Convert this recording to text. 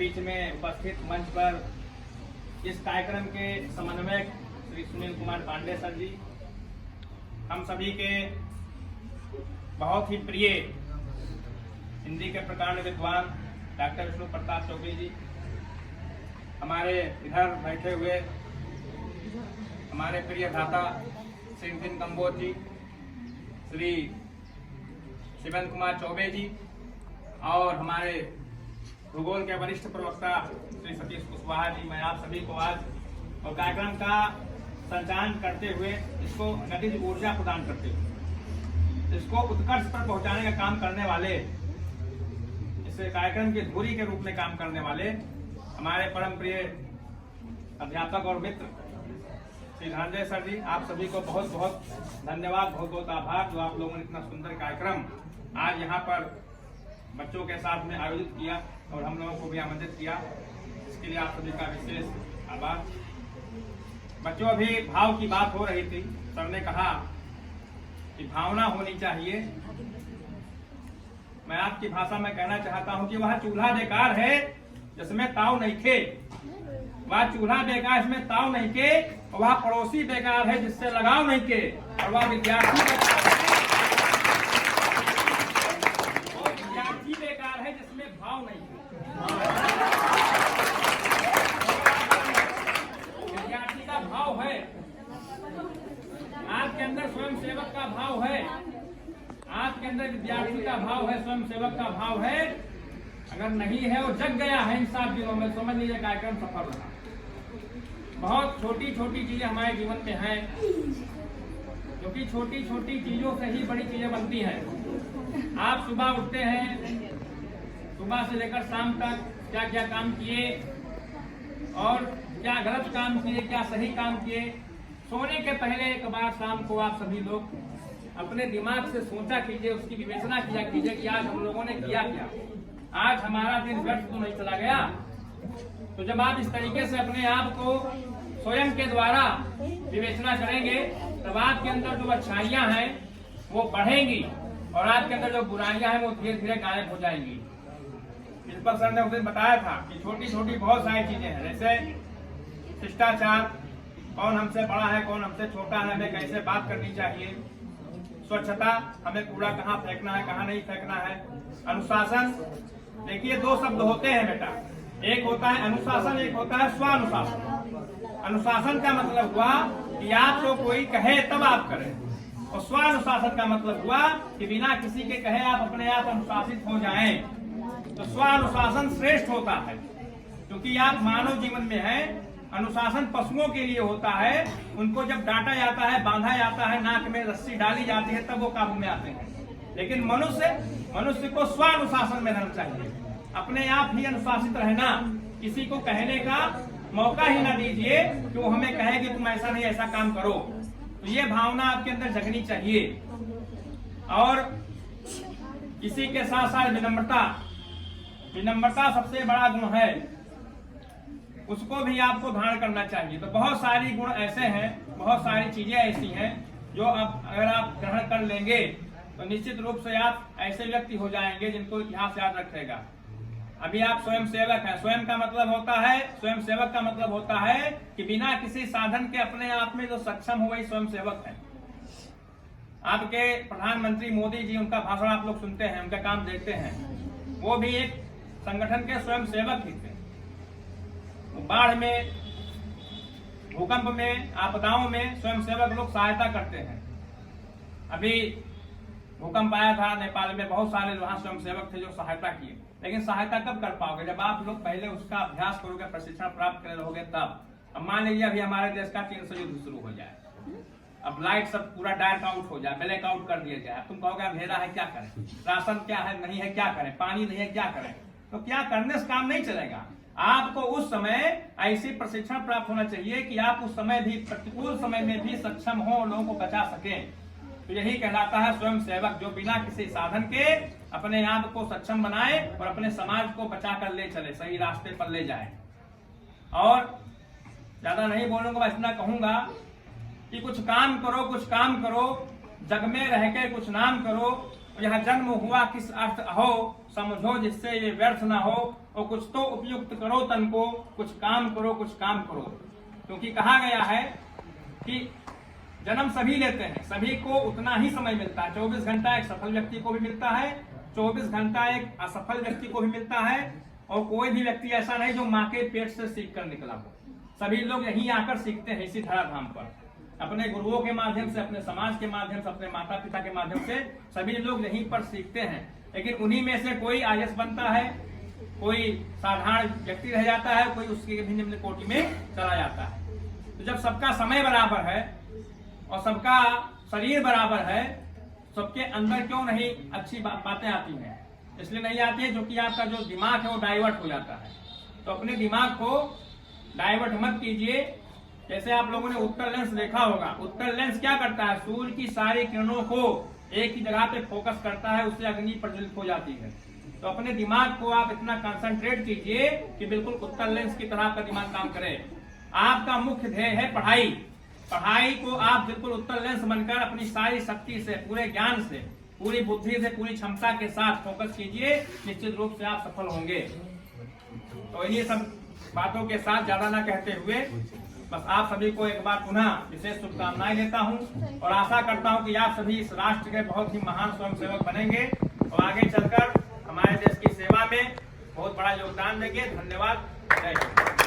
बीच में उपस्थित मंच पर इस कार्यक्रम के समन्वयक श्री सुनील कुमार पांडे सर जी, हम सभी के बहुत ही प्रिय हिंदी के प्रकांड विद्वान डॉक्टर विष्णु प्रताप चौबे जी, हमारे इधर बैठे हुए हमारे प्रिय भ्राता श्री नितिन कंबोज जी, श्री शिवेंद्र कुमार चौबे जी और हमारे भूगोल के वरिष्ठ प्रवक्ता श्री सतीश कुशवाहा जी, मैं आप सभी को आज और कार्यक्रम का संचालन करते हुए, इसको गतिज ऊर्जा प्रदान करते हुए, इसको उत्कर्ष पर पहुंचाने का काम करने वाले, इस कार्यक्रम की धुरी के रूप में काम करने वाले हमारे परम प्रिय अध्यापक और मित्र श्री धनंजय सर जी, आप सभी को बहुत बहुत धन्यवाद, बहुत बहुत आभार जो आप लोगों ने इतना सुंदर कार्यक्रम आज यहाँ पर बच्चों के साथ में आयोजित किया और हम लोगों को भी आमंत्रित किया। इसके लिए आप सभी का विशेष आभार। बच्चों, अभी भाव की बात हो रही थी, सर ने कहा कि भावना होनी चाहिए। मैं आपकी भाषा में कहना चाहता हूं कि वह चूल्हा बेकार है जिसमें ताव नहीं खे, वह चूल्हा बेकार इसमें ताव नहीं के, वह पड़ोसी बेकार है जिससे लगाव नहीं के, और वह विद्यार्थी बेकार है जिसमें भाव नहीं है। विद्यार्थी का भाव है, आपके अंदर स्वयं सेवक का भाव है, आपके अंदर विद्यार्थी का भाव है, स्वयं सेवक का भाव है। अगर नहीं है वो जग गया है इन 7 दिनों में, समझ लीजिए कार्यक्रम सफल रहा। बहुत छोटी छोटी चीजें हमारे जीवन में हैं, क्योंकि छोटी छोटी चीजों से ही बड़ी चीजें बनती हैं। आप सुबह उठते हैं, सुबह से लेकर शाम तक क्या क्या काम किए और क्या गलत काम किए, क्या सही काम किए। सोने के पहले एक बार शाम को आप सभी लोग अपने दिमाग से सोचा कीजिए, उसकी विवेचना किया कीजिए कि आज हम लोगों ने किया क्या, आज हमारा दिन व्यर्थ तो नहीं चला गया। तो जब आप इस तरीके से अपने आप को स्वयं के द्वारा विवेचना करेंगे, तब आपके अंदर जो अच्छाइयां हैं वो बढ़ेंगी और आपके अंदर जो बुराइयां हैं वो धीरे धीरे गायब हो जाएंगी। इस पर सर ने उस दिन बताया था कि छोटी छोटी बहुत सारी चीजें हैं, जैसे शिष्टाचार, कौन हमसे बड़ा है कौन हमसे छोटा है, हमें कैसे बात करनी चाहिए, स्वच्छता, हमें कूड़ा कहाँ फेंकना है कहाँ नहीं फेंकना है, अनुशासन। देखिए 2 शब्द होते हैं बेटा, एक होता है अनुशासन, एक होता है स्वानुशासन। अनुशासन का मतलब हुआ कि आपको कोई कहे तब आप करें, और स्वानुशासन का मतलब हुआ कि बिना किसी के कहे आप अपने आप अनुशासित हो जाएं। तो स्वानुशासन श्रेष्ठ होता है, क्योंकि आप मानव जीवन में हैं। अनुशासन पशुओं के लिए होता है, उनको जब डांटा जाता है, बांधा जाता है, नाक में रस्सी डाली जाती है, तब वो काबू में आते हैं। लेकिन मनुष्य को स्वानुशासन में रहना चाहिए, अपने आप ही अनुशासित रहना। किसी को कहने का मौका ही ना दीजिए कि वो हमें कहे कि तुम ऐसा नहीं ऐसा काम करो। तो ये भावना आपके अंदर जगनी चाहिए। और इसी के साथ साथ विनम्रता सबसे बड़ा गुण है, उसको भी आपको धारण करना चाहिए। तो बहुत सारी गुण ऐसे हैं, बहुत सारी चीजें ऐसी हैं जो अब अगर आप ग्रहण कर लेंगे तो निश्चित रूप से आप ऐसे व्यक्ति हो जाएंगे जिनको इतिहास याद रखेगा। अभी आप स्वयं सेवक हैं, स्वयं का मतलब होता है, स्वयं सेवक का मतलब होता है कि बिना किसी साधन के अपने आप में जो सक्षम हो वही स्वयं सेवक है। आपके प्रधानमंत्री मोदी जी, उनका भाषण आप लोग सुनते हैं, उनका काम देखते हैं, वो भी एक संगठन के स्वयं सेवक ही थे। बाढ़ में, भूकंप में, आपदाओं में स्वयं सेवक लोग सहायता करते हैं। अभी भूकंप आया था नेपाल में, बहुत सारे वहां स्वयं सेवक थे जो सहायता किए। लेकिन सहायता कब कर पाओगे? जब आप लोग पहले उसका अभ्यास करोगे, प्रशिक्षण प्राप्त करे रहोगे तब। अब मान लीजिए अभी हमारे देश का 3 से युद्ध शुरू हो जाए, अब लाइट सब पूरा डार्क आउट हो जाए, ब्लैक आउट कर दिया जाए, तुम कहोगे अंधेरा है क्या करें, राशन क्या है नहीं है क्या करें, पानी नहीं है क्या करें। तो क्या करने से काम नहीं चलेगा। आपको उस समय ऐसी प्रशिक्षण प्राप्त होना चाहिए कि आप उस समय भी, प्रतिकूल समय में भी सक्षम हो, लोगों को बचा सकें। तो यही कहलाता है स्वयं सेवक, जो बिना किसी साधन के अपने आप को सक्षम बनाए और अपने समाज को बचा कर ले चले, सही रास्ते पर ले जाए। और ज्यादा नहीं बोलूंगा, मैं इतना कहूंगा कि कुछ काम करो, कुछ काम करो, जग में रह के कुछ नाम करो, यह जन्म हुआ किस अर्थ हो, समझो जिससे ये व्यर्थ ना हो। और कुछ तो उपयुक्त करो तन को, कुछ काम करो, कुछ काम करो। क्योंकि कहा गया है कि जन्म सभी लेते हैं, सभी को उतना ही समय मिलता है। 24 घंटा एक सफल व्यक्ति को भी मिलता है, 24 घंटा एक असफल व्यक्ति को भी मिलता है। और कोई भी व्यक्ति ऐसा नहीं जो माँ के पेट से सीख कर निकला हो। सभी लोग यहीं आकर सीखते हैं, इसी धराधाम पर, अपने गुरुओं के माध्यम से, अपने समाज के माध्यम से, अपने माता पिता के माध्यम से सभी लोग यहीं पर सीखते हैं। लेकिन उन्हीं में से कोई IAS बनता है, कोई साधारण व्यक्ति रह जाता है, कोई उसके भी निम्न कोटि में चला जाता है। तो जब सबका समय बराबर है और सबका शरीर बराबर है, सबके अंदर क्यों नहीं अच्छी बातें आती हैं? इसलिए नहीं आती है क्योंकि आपका जो दिमाग है वो डाइवर्ट हो जाता है। तो अपने दिमाग को डाइवर्ट मत कीजिए। जैसे आप लोगों ने उत्तर लेंस देखा होगा, उत्तर लेंस क्या करता है? सूर्य की सारी किरणों को एक ही जगह पे फोकस करता है, उससे अग्नि प्रज्वलित हो जाती है। तो अपने दिमाग को आप इतना कंसंट्रेट कीजिए कि बिल्कुल उत्तर लेंस की तरह आपका दिमाग काम करे। आपका मुख्य ध्येय है पढ़ाई। पढ़ाई को आप बिल्कुल उत्तर लेंस बनकर अपनी सारी शक्ति से, पूरे ज्ञान से, पूरी बुद्धि से, पूरी क्षमता के साथ फोकस कीजिए, निश्चित रूप से आप सफल होंगे। तो इन्हीं सब बातों के साथ ज्यादा ना कहते हुए बस आप सभी को एक बार पुनः विशेष शुभकामनाएं देता हूं और आशा करता हूं कि आप सभी इस राष्ट्र के बहुत ही महान स्वयंसेवक बनेंगे और आगे चलकर हमारे देश की सेवा में बहुत बड़ा योगदान देंगे। धन्यवाद। जय हिंद।